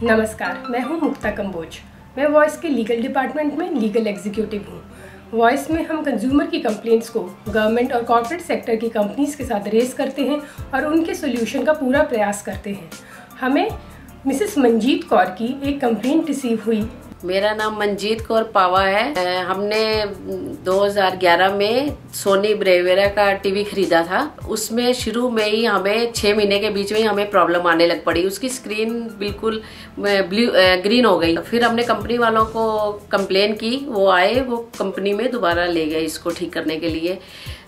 नमस्कार, मैं हूं मुक्ता कंबोज। मैं वॉइस के लीगल डिपार्टमेंट में लीगल एग्जीक्यूटिव हूं। वॉइस में हम कंज्यूमर की कंप्लेंट्स को गवर्नमेंट और कॉर्पोरेट सेक्टर की कंपनीज के साथ रेस करते हैं और उनके सोल्यूशन का पूरा प्रयास करते हैं। हमें मिसेस मंजीत कौर की एक कंप्लेंट रिसीव हुई। मेरा नाम मंजीत कौर पावा है। हमने 2011 में सोनी ब्रेविया का टीवी खरीदा था। उसमें शुरू में ही हमें 6 महीने के बीच में ही हमें प्रॉब्लम आने लग पड़ी। उसकी स्क्रीन बिल्कुल ग्रीन हो गई। फिर हमने कंपनी वालों को कंप्लेन की, वो आए, वो कंपनी में दोबारा ले गए इसको ठीक करने के लिए।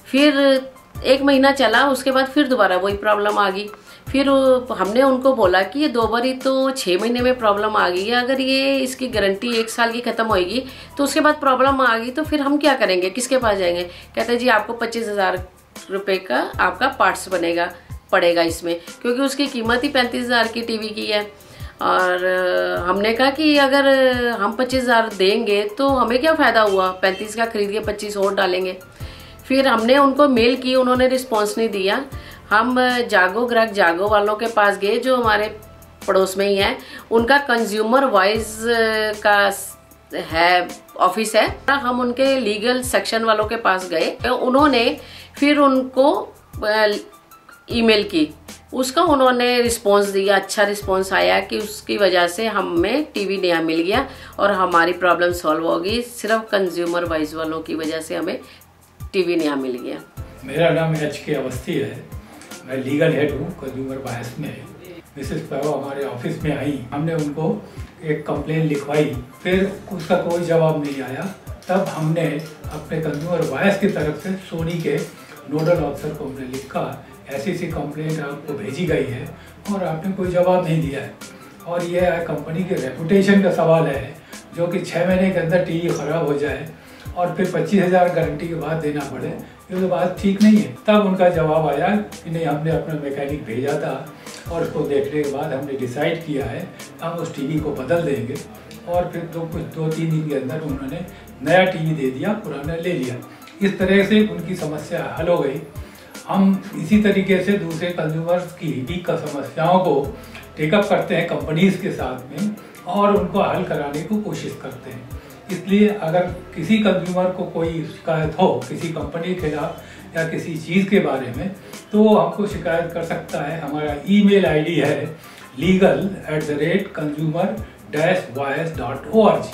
फिर 1 महीना चला, उसके बाद फिर दोबारा वही प्रॉब्लम आ गई। फिर हमने उनको बोला कि ये 2 बारी तो 6 महीने में प्रॉब्लम आ गई है, अगर ये इसकी गारंटी 1 साल की खत्म होएगी तो उसके बाद प्रॉब्लम आ गई तो फिर हम क्या करेंगे, किसके पास जाएंगे। कहते जी आपको 25,000 रुपये का आपका पार्ट्स पड़ेगा इसमें, क्योंकि उसकी कीमत ही 35,000 की टीवी की है। और हमने कहा कि अगर हम 25,000 देंगे तो हमें क्या फ़ायदा हुआ, 35 का खरीद के 25 और डालेंगे। फिर हमने उनको मेल की, उन्होंने रिस्पॉन्स नहीं दिया। हम ग्राहक जागो वालों के पास गए, जो हमारे पड़ोस में ही है। उनका कंज्यूमर वॉइस का है ऑफिस है। हम उनके लीगल सेक्शन वालों के पास गए, उन्होंने फिर उनको ईमेल की, उसका उन्होंने रिस्पॉन्स दिया। अच्छा रिस्पॉन्स आया कि उसकी वजह से हमें टीवी नया मिल गया और हमारी प्रॉब्लम सॉल्व हो गई। सिर्फ कंज्यूमर वॉइस वालों की वजह से हमें टीवी नया मिल गया। मेरा नाम HK अवस्थी है। मैं लीगल हेड हूँ कंज्यूमर वॉइस में। मिसेस पावा हमारे ऑफिस में आई, हमने उनको एक कंप्लेन लिखवाई, फिर उसका कोई जवाब नहीं आया। तब हमने अपने कंज्यूमर वॉइस की तरफ से सोनी के नोडल ऑफिसर को हमने लिखा, ऐसी कंप्लेंट आपको भेजी गई है और आपने कोई जवाब नहीं दिया है और यह कंपनी के रेपुटेशन का सवाल है, जो कि 6 महीने के अंदर टीवी ख़राब हो जाए और फिर 25,000 गारंटी के बाद देना पड़े, ये तो बात ठीक नहीं है। तब उनका जवाब आया कि नहीं, हमने अपना मैकेनिक भेजा था और उसको देखने के बाद हमने डिसाइड किया है हम उस टीवी को बदल देंगे। और फिर 2-3 दिन के अंदर उन्होंने नया टीवी दे दिया, पुराना ले लिया। इस तरह से उनकी समस्या हल हो गई। हम इसी तरीके से दूसरे कंज्यूमर्स की भी समस्याओं को टेकअप करते हैं कंपनीज के साथ में और उनको हल कराने की कोशिश करते हैं। इसलिए अगर किसी कंज्यूमर को कोई शिकायत हो किसी कंपनी के खिलाफ या किसी चीज़ के बारे में, तो वो हमको शिकायत कर सकता है। हमारा ईमेल ID है legal@consumer-voice.org।